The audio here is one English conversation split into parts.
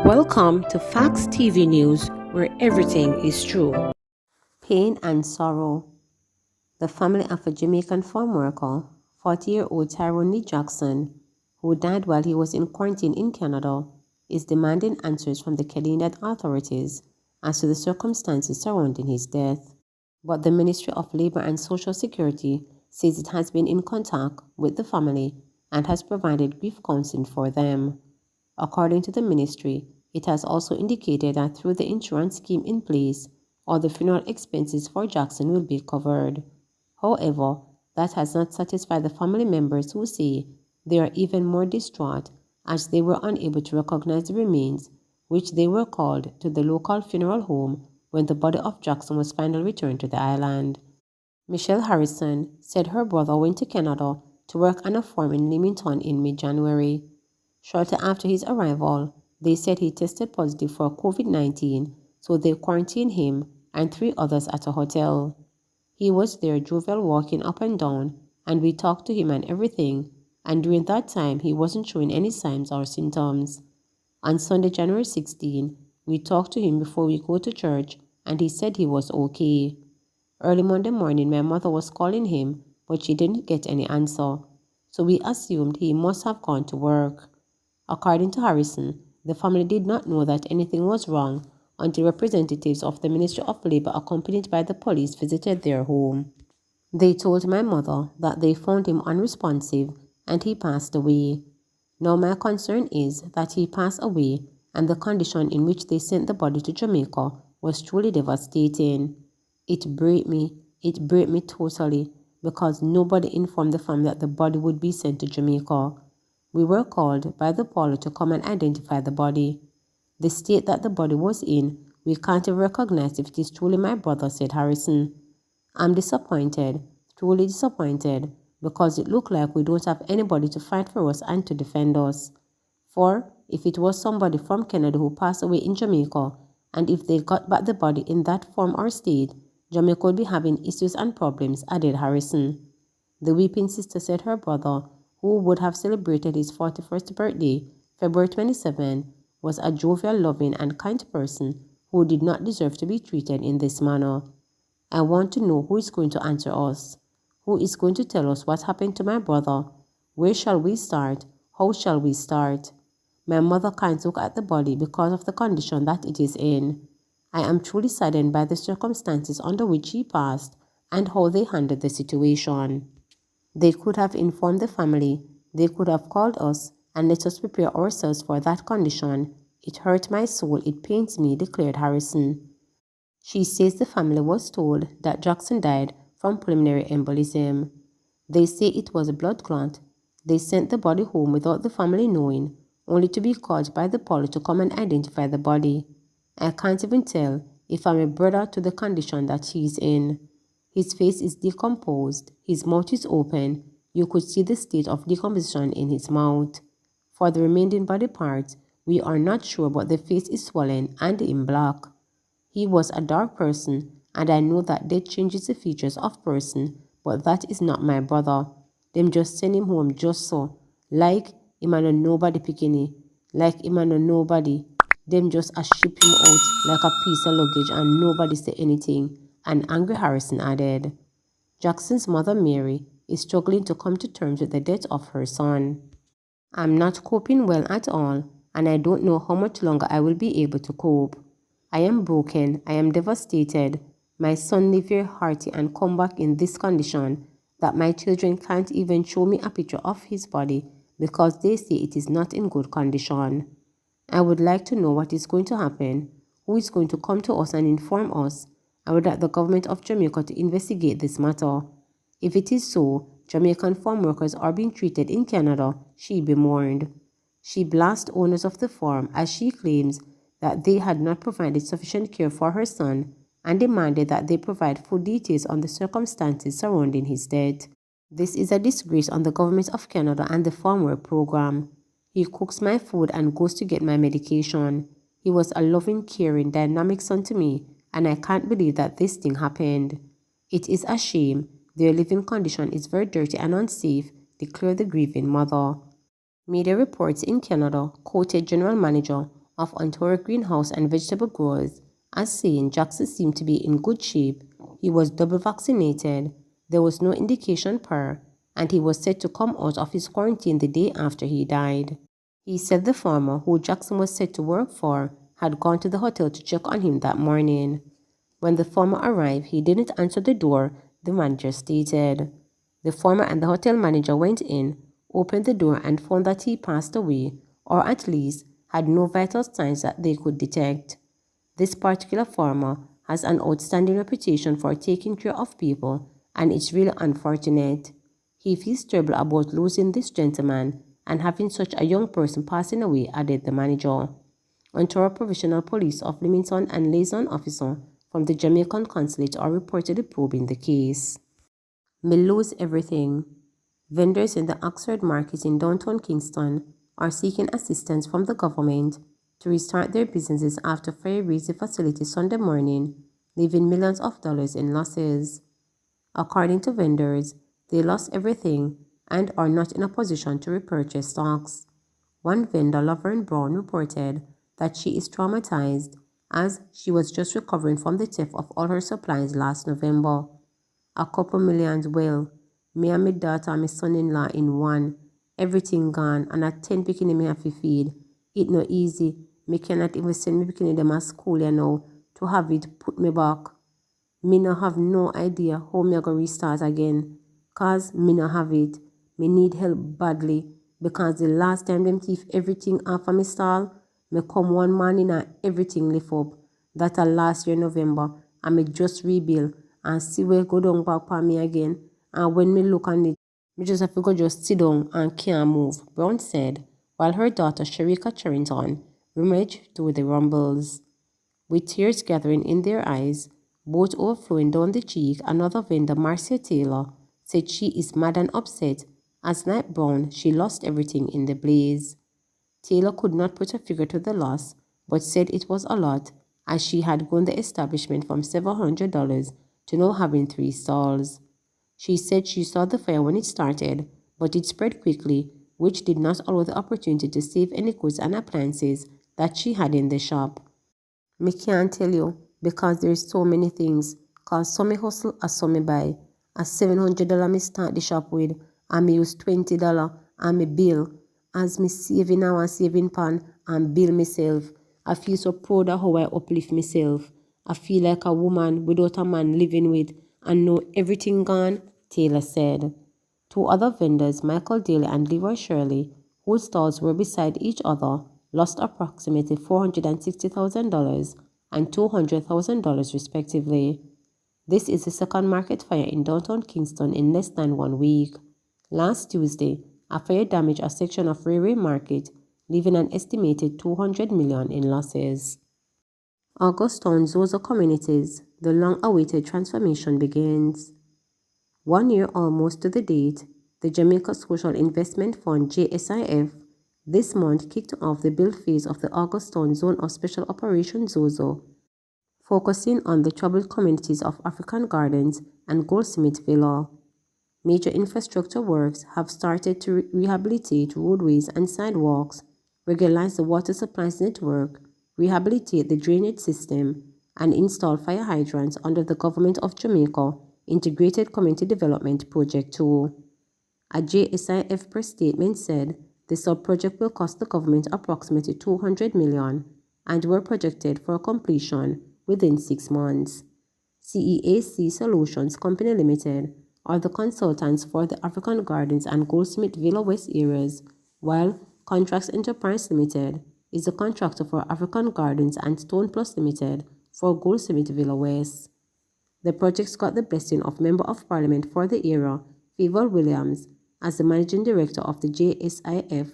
Welcome to Facts TV News, where everything is true. Pain and sorrow. The family of a Jamaican farm worker, 40-year-old Tyrone Lee Jackson, who died while he was in quarantine in Canada, is demanding answers from the Canadian authorities as to the circumstances surrounding his death. But the Ministry of Labour and Social Security says it has been in contact with the family and has provided grief counseling for them. According to the ministry, it has also indicated that through the insurance scheme in place, all the funeral expenses for Jackson will be covered. However, that has not satisfied the family members, who say they are even more distraught as they were unable to recognize the remains, which they were called to the local funeral home when the body of Jackson was finally returned to the island. Michelle Harrison said her brother went to Canada to work on a farm in Milton in mid-January. Shortly after his arrival, they said he tested positive for COVID-19, so they quarantined him and 3 others at a hotel. He was there jovial, walking up and down, and we talked to him and everything, and during that time he wasn't showing any signs or symptoms. On Sunday, January 16, we talked to him before we go to church, and he said he was okay. Early Monday morning, my mother was calling him, but she didn't get any answer, so we assumed he must have gone to work. According to Harrison, the family did not know that anything was wrong until representatives of the Ministry of Labour, accompanied by the police, visited their home. They told my mother that they found him unresponsive and he passed away. Now my concern is that he passed away and the condition in which they sent the body to Jamaica was truly devastating. It broke me totally, because nobody informed the family that the body would be sent to Jamaica. We were called by the police to come and identify the body. The state that the body was in, we can't even recognize if it is truly my brother, said Harrison. I'm disappointed, truly disappointed, because it looked like we don't have anybody to fight for us and to defend us. For if it was somebody from Canada who passed away in Jamaica, and if they got back the body in that form or state, Jamaica would be having issues and problems, added Harrison. The weeping sister said her brother, who would have celebrated his 41st birthday, February 27, was a jovial, loving, and kind person who did not deserve to be treated in this manner. I want to know who is going to answer us. Who is going to tell us what happened to my brother? Where shall we start? How shall we start? My mother can't look at the body because of the condition that it is in. I am truly saddened by the circumstances under which he passed and how they handled the situation. They could have informed the family. They could have called us and let us prepare ourselves for that condition. It hurt my soul, it pains me, declared Harrison. She says the family was told that Jackson died from pulmonary embolism. They say it was a blood clot. They sent the body home without the family knowing, only to be called by the police to come and identify the body. I can't even tell if I'm a brother to the condition that he's in. His face is decomposed, his mouth is open, you could see the state of decomposition in his mouth. For the remaining body parts, we are not sure, but the face is swollen and in black. He was a dark person, and I know that death changes the features of person, but that is not my brother. Them just send him home just so, like him and a nobody picking, like him and a nobody. Them just a ship him out like a piece of luggage and nobody say anything, and angry Harrison added. Jackson's mother, Mary, is struggling to come to terms with the death of her son. I'm not coping well at all, and I don't know how much longer I will be able to cope. I am broken, I am devastated. My son lived very hearty and come back in this condition that my children can't even show me a picture of his body because they say it is not in good condition. I would like to know what is going to happen, who is going to come to us and inform us. I would like the government of Jamaica to investigate this matter. If it is so, Jamaican farm workers are being treated in Canada, she be mourned. She blasts owners of the farm as she claims that they had not provided sufficient care for her son and demanded that they provide full details on the circumstances surrounding his death. This is a disgrace on the government of Canada and the farm work program. He cooks my food and goes to get my medication. He was a loving, caring, dynamic son to me, and I can't believe that this thing happened. It is a shame. Their living condition is very dirty and unsafe, declared the grieving mother. Media reports in Canada quoted General Manager of Ontario greenhouse and vegetable growers as saying Jackson seemed to be in good shape, he was double vaccinated, there was no indication per, and he was set to come out of his quarantine the day after he died. He said the farmer, who Jackson was set to work for, had gone to the hotel to check on him that morning. When the farmer arrived, he didn't answer the door, the manager stated. The farmer and the hotel manager went in, opened the door and found that he passed away, or at least had no vital signs that they could detect. This particular farmer has an outstanding reputation for taking care of people, and it's really unfortunate. He feels terrible about losing this gentleman and having such a young person passing away, added the manager. Ontario Provincial Police of Milton and liaison officer from the Jamaican consulate are reportedly probing the case. Miltons Everything. Vendors in the Oxford Market in downtown Kingston are seeking assistance from the government to restart their businesses after fire razed the facility Sunday morning, leaving millions of dollars in losses. According to vendors, they lost everything and are not in a position to repurchase stocks. One vendor, Laverne Brown, reported that she is traumatized as she was just recovering from the theft of all her supplies last November. A couple millions, well, me and my daughter and my son-in-law in one, everything gone, and at 10 picking me have to feed. It no easy. Me cannot even send me picking them at school, to have it put me back. Me no have no idea how me go restart again. Cause me no have it. Me need help badly. Because the last time them thief everything off of me stall, me come one morning and everything lift up. That last year November, and me just rebuild and see where go down back on me again. And when me look on it, me just have to go just sit down and can't move, Brown said, while her daughter Sharika Charrington rummaged through the rumbles. With tears gathering in their eyes, both overflowing down the cheek, another vendor, Marcia Taylor, said she is mad and upset as like Brown, she lost everything in the blaze. Taylor could not put a figure to the loss, but said it was a lot, as she had grown the establishment from several $100s to now having 3 stalls. She said she saw the fire when it started, but it spread quickly, which did not allow the opportunity to save any goods and appliances that she had in the shop. Me can't tell you, because there's so many things, cause some me hustle and some me buy. A $700 me start the shop with, and me use $20 and me bill. As me saving now and saving pan and bill myself, I feel so proud of how I uplift myself. I feel like a woman without a man living with and know everything gone, Taylor said. 2 other vendors, Michael Daly and Leroy Shirley, whose stalls were beside each other, lost approximately $460,000 and $200,000 respectively. This is the second market fire in downtown Kingston in less than 1 week. Last Tuesday, a fire damaged a section of Railway Market, leaving an estimated $200 million in losses. Augusttown Zozo Communities, the long-awaited transformation begins. 1 year almost to the date, the Jamaica Social Investment Fund JSIF this month kicked off the build phase of the Augusttown Zone of Special Operations Zozo, focusing on the troubled communities of African Gardens and Goldsmith Villa. Major infrastructure works have started to rehabilitate roadways and sidewalks, regularize the water supplies network, rehabilitate the drainage system, and install fire hydrants under the Government of Jamaica Integrated Community Development Project 2. A JSIF press statement said the sub-project will cost the government approximately $200 million and were projected for completion within 6 months. CEAC Solutions Company Limited are the consultants for the African Gardens and Goldsmith Villa West areas, while Contracts Enterprise Limited is the contractor for African Gardens and Stone Plus Limited for Goldsmith Villa West. The projects got the blessing of Member of Parliament for the area, Favour Williams, as the Managing Director of the JSIF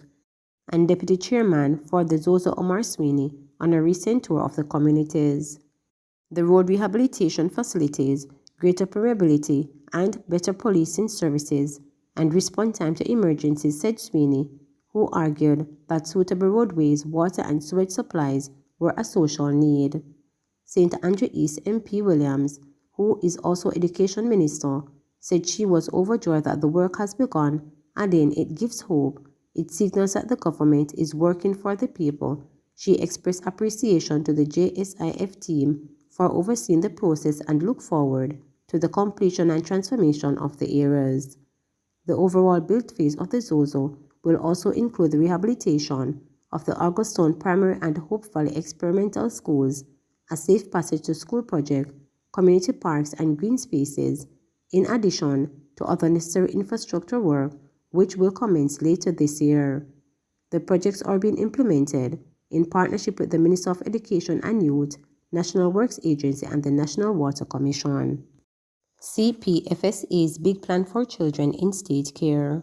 and Deputy Chairman for the Zozo Omar Sweeney on a recent tour of the communities. The road rehabilitation facilities, greater permeability, and better policing services and response time to emergencies, said Sweeney, who argued that suitable roadways, water and sewage supplies were a social need. St. Andrew East MP Williams, who is also Education Minister, said she was overjoyed that the work has begun, adding it gives hope. It signals that the government is working for the people She expressed appreciation to the JSIF team for overseeing the process and looked forward to the completion and transformation of the areas. The overall build phase of the Zozo will also include the rehabilitation of the Augustone Primary and Hope Valley Experimental Schools, a Safe Passage to School project, community parks and green spaces, in addition to other necessary infrastructure work which will commence later this year. The projects are being implemented in partnership with the Ministry of Education and Youth, National Works Agency and the National Water Commission. CPFSA's Big Plan for Children in State Care.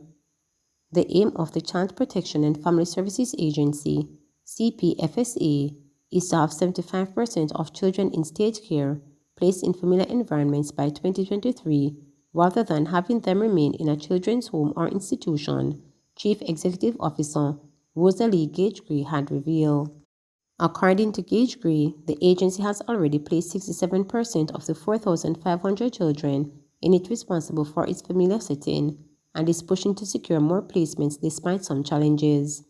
The aim of the Child Protection and Family Services Agency, CPFSA, is to have 75% of children in state care placed in familiar environments by 2023, rather than having them remain in a children's home or institution, Chief Executive Officer Rosalie Gage-Gray had revealed. According to Gage-Gray, the agency has already placed 67% of the 4,500 children in it responsible for its familiar setting and is pushing to secure more placements despite some challenges.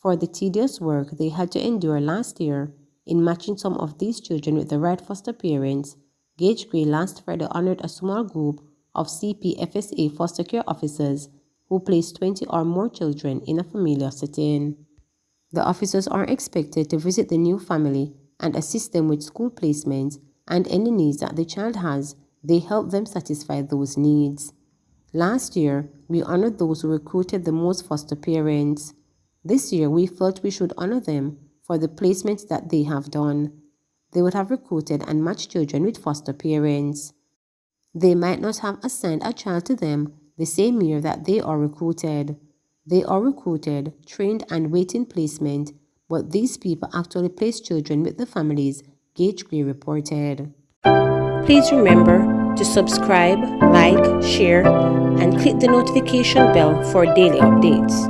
For the tedious work they had to endure last year in matching some of these children with the right foster parents, Gage-Gray last Friday honored a small group of CPFSA foster care officers who placed 20 or more children in a familiar setting. The officers are expected to visit the new family and assist them with school placements and any needs that the child has. They help them satisfy those needs. Last year, we honored those who recruited the most foster parents. This year, we felt we should honor them for the placements that they have done. They would have recruited and matched children with foster parents. They might not have assigned a child to them the same year that they are recruited. They are recruited, trained and waiting placement, but these people actually place children with the families, Gage-Gray reported. Please remember to subscribe, like, share, and click the notification bell for daily updates.